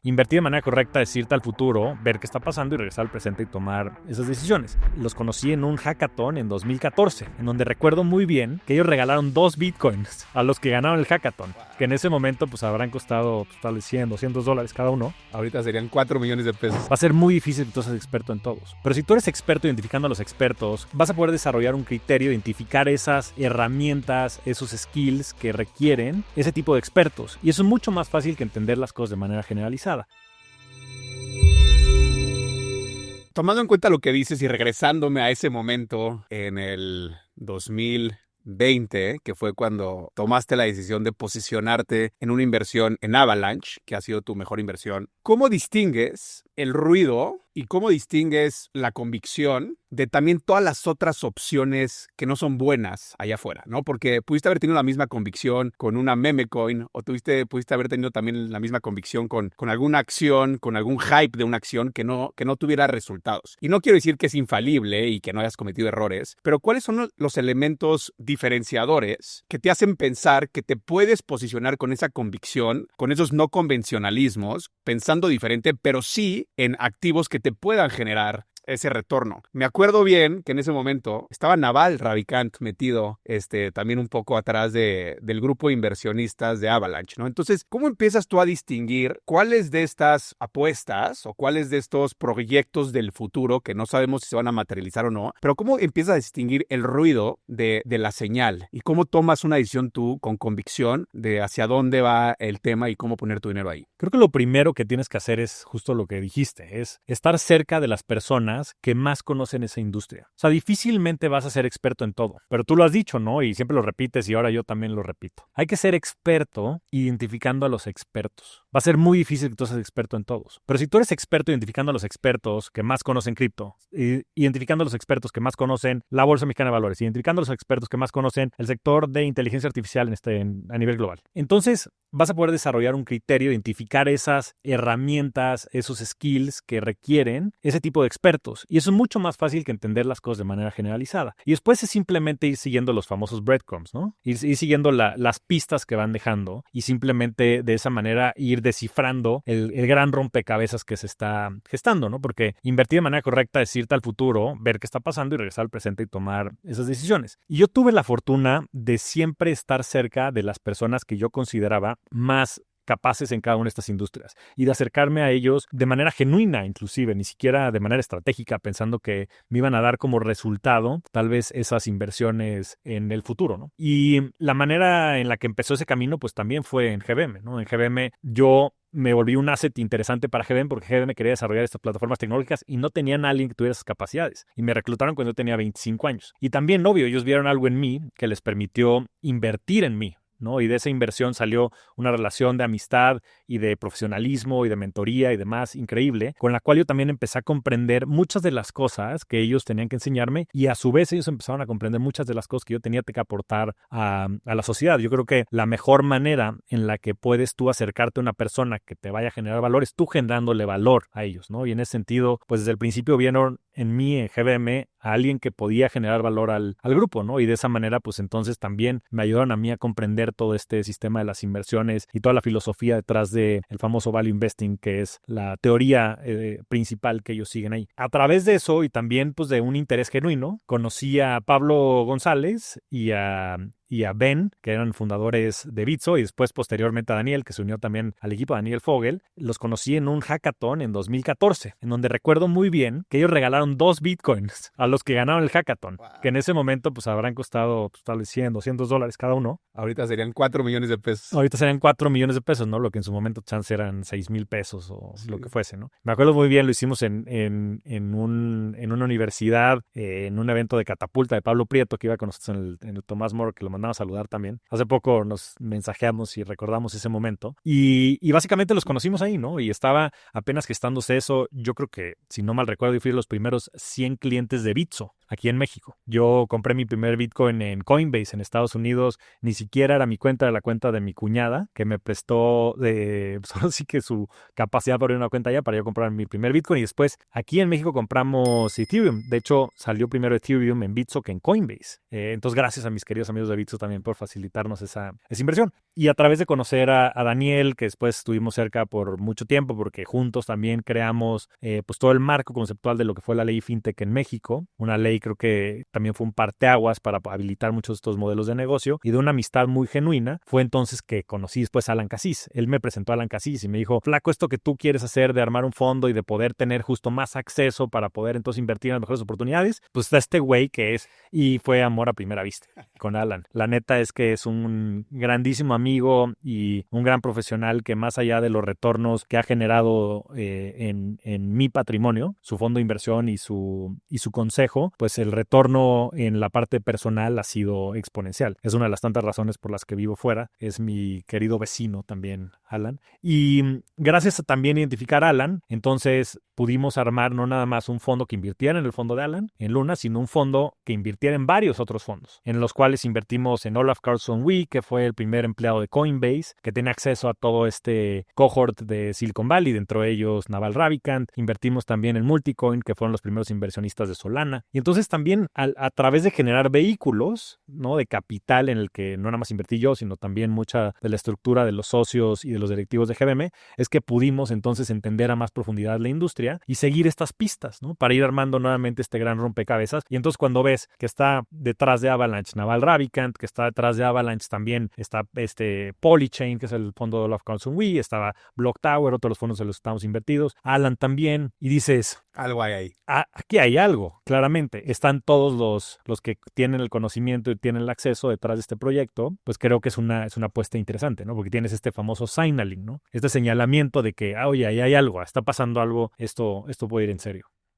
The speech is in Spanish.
Invertir de manera correcta es irte al futuro, ver qué está pasando y regresar al presente y tomar esas decisiones. Los conocí en un hackathon en 2014, en donde recuerdo muy bien que ellos regalaron 2 bitcoins a los que ganaron el hackathon, que en ese momento pues habrán costado tal vez $100, $200 cada uno. Ahorita serían 4 millones de pesos. Va a ser muy difícil que tú seas experto en todos. Pero si tú eres experto identificando a los expertos, vas a poder desarrollar un criterio, identificar esas herramientas, esos skills que requieren ese tipo de expertos. Y eso es mucho más fácil que entender las cosas de manera generalizada. Tomando en cuenta lo que dices y regresándome a ese momento en el 2020, que fue cuando tomaste la decisión de posicionarte en una inversión en Avalanche, que ha sido tu mejor inversión, ¿cómo distingues el ruido y cómo distingues la convicción de también todas las otras opciones que no son buenas allá afuera, ¿no? Porque pudiste haber tenido la misma convicción con una meme coin o pudiste haber tenido también la misma convicción con alguna acción, con algún hype de una acción que no tuviera resultados. Y no quiero decir que es infalible y que no hayas cometido errores, pero ¿cuáles son los elementos diferenciadores que te hacen pensar que te puedes posicionar con esa convicción, con esos no convencionalismos, pensando diferente, pero sí en activos que te puedan generar ese retorno? Me acuerdo bien que en ese momento estaba Naval Ravikant metido también un poco atrás del grupo de inversionistas de Avalanche, ¿no? Entonces, ¿cómo empiezas tú a distinguir cuáles de estas apuestas o cuáles de estos proyectos del futuro, que no sabemos si se van a materializar o no, pero cómo empiezas a distinguir el ruido de la señal y cómo tomas una decisión tú con convicción de hacia dónde va el tema y cómo poner tu dinero ahí? Creo que lo primero que tienes que hacer es justo lo que dijiste, es estar cerca de las personas que más conocen esa industria. O sea, difícilmente vas a ser experto en todo, pero tú lo has dicho, ¿no? Y siempre lo repites y ahora yo también lo repito. Hay que ser experto identificando a los expertos. Va a ser muy difícil que tú seas experto en todos. Pero si tú eres experto identificando a los expertos que más conocen cripto, identificando a los expertos que más conocen la Bolsa Mexicana de Valores, identificando a los expertos que más conocen el sector de inteligencia artificial a nivel global, entonces vas a poder desarrollar un criterio, identificar esas herramientas, esos skills que requieren ese tipo de expertos. Y eso es mucho más fácil que entender las cosas de manera generalizada. Y después es simplemente ir siguiendo los famosos breadcrumbs, ¿no? Ir siguiendo las pistas que van dejando y simplemente de esa manera ir descifrando el gran rompecabezas que se está gestando, ¿no? Porque invertir de manera correcta es irte al futuro, ver qué está pasando y regresar al presente y tomar esas decisiones. Y yo tuve la fortuna de siempre estar cerca de las personas que yo consideraba más capaces en cada una de estas industrias y de acercarme a ellos de manera genuina, inclusive, ni siquiera de manera estratégica, pensando que me iban a dar como resultado tal vez esas inversiones en el futuro, ¿no? Y la manera en la que empezó ese camino pues también fue en GBM, ¿no? En GBM yo me volví un asset interesante para GBM porque GBM quería desarrollar estas plataformas tecnológicas y no tenían a alguien que tuviera esas capacidades. Y me reclutaron cuando yo tenía 25 años. Y también, obvio, ellos vieron algo en mí que les permitió invertir en mí, ¿no? Y de esa inversión salió una relación de amistad y de profesionalismo y de mentoría y demás increíble, con la cual yo también empecé a comprender muchas de las cosas que ellos tenían que enseñarme y a su vez ellos empezaron a comprender muchas de las cosas que yo tenía que aportar a la sociedad. Yo creo que la mejor manera en la que puedes tú acercarte a una persona que te vaya a generar valor es tú generándole valor a ellos, ¿no? Y en ese sentido, pues desde el principio vieron en mí, en GBM, a alguien que podía generar valor al grupo, ¿no? Y de esa manera, pues entonces también me ayudaron a mí a comprender todo este sistema de las inversiones y toda la filosofía detrás del famoso value investing, que es la teoría principal que ellos siguen ahí. A través de eso y también pues de un interés genuino, conocí a Pablo González y a Ben, que eran fundadores de Bitso, y después posteriormente a Daniel, que se unió también al equipo, Daniel Fogel. Los conocí en un hackathon en 2014, en donde recuerdo muy bien que ellos regalaron 2 bitcoins a los que ganaron el hackathon, que en ese momento pues habrán costado pues, tal vez $100, $200 cada uno. Ahorita serían 4 millones de pesos. Ahorita serían 4 millones de pesos, ¿no? Lo que en su momento chance eran 6,000 pesos o sí, lo que fuese, ¿no? Me acuerdo muy bien, lo hicimos en una universidad, en un evento de catapulta de Pablo Prieto, que iba con nosotros en el Tomás Moro, que lo mandamos a saludar también. Hace poco nos mensajeamos y recordamos ese momento. Y básicamente los conocimos ahí, ¿no? Y estaba apenas gestándose eso. Yo creo que, si no mal recuerdo, yo fui de los primeros 100 clientes de Bitso aquí en México. Yo compré mi primer Bitcoin en Coinbase en Estados Unidos. Ni siquiera era mi cuenta, era la cuenta de mi cuñada, que me prestó solo sí que su capacidad para abrir una cuenta allá para yo comprar mi primer Bitcoin. Y después aquí en México compramos Ethereum. De hecho, salió primero Ethereum en Bitso que en Coinbase. Entonces, gracias a mis queridos amigos de Bitso también por facilitarnos esa inversión. Y a través de conocer a Daniel, que después estuvimos cerca por mucho tiempo, porque juntos también creamos pues todo el marco conceptual de lo que fue la ley FinTech en México. Una ley creo que también fue un parteaguas para habilitar muchos de estos modelos de negocio, y de una amistad muy genuina fue entonces que conocí después a Alan Cassis. Él me presentó a Alan Cassis y me dijo, flaco, esto que tú quieres hacer de armar un fondo y de poder tener justo más acceso para poder entonces invertir en las mejores oportunidades, pues está este güey que es, y fue amor a primera vista con Alan. La neta es que es un grandísimo amigo y un gran profesional que, más allá de los retornos que ha generado en mi patrimonio, su fondo de inversión y su consejo, pues el retorno en la parte personal ha sido exponencial. Es una de las tantas razones por las que vivo fuera. Es mi querido vecino también, Alan. Y gracias a también identificar a Alan, entonces pudimos armar no nada más un fondo que invirtiera en el fondo de Alan, en Luna, sino un fondo que invirtiera en varios otros fondos, en los cuales invertimos en Olaf Carlson Wee, que fue el primer empleado de Coinbase, que tiene acceso a todo este cohort de Silicon Valley, dentro de ellos Naval Ravikant. Invertimos también en Multicoin, que fueron los primeros inversionistas de Solana. Y entonces también a través de generar vehículos, ¿no?, de capital, en el que no nada más invertí yo, sino también mucha de la estructura de los socios y de los directivos de GBM, es que pudimos entonces entender a más profundidad la industria y seguir estas pistas, ¿no?, para ir armando nuevamente este gran rompecabezas. Y entonces cuando ves que está detrás de Avalanche Naval Ravikant, que está detrás de Avalanche también está Polychain, que es el fondo de Olaf Carlson Wee, estaba Block Tower, otros los fondos en los que estamos invertidos, Alan también, y dices, algo hay ahí. Aquí hay algo, claramente. Están todos los que tienen el conocimiento y tienen el acceso detrás de este proyecto. Pues creo que es una apuesta interesante, ¿no? Porque tienes este famoso signaling, ¿no? Este señalamiento de que, oye, ahí hay algo, está pasando algo, esto puede ir en serio.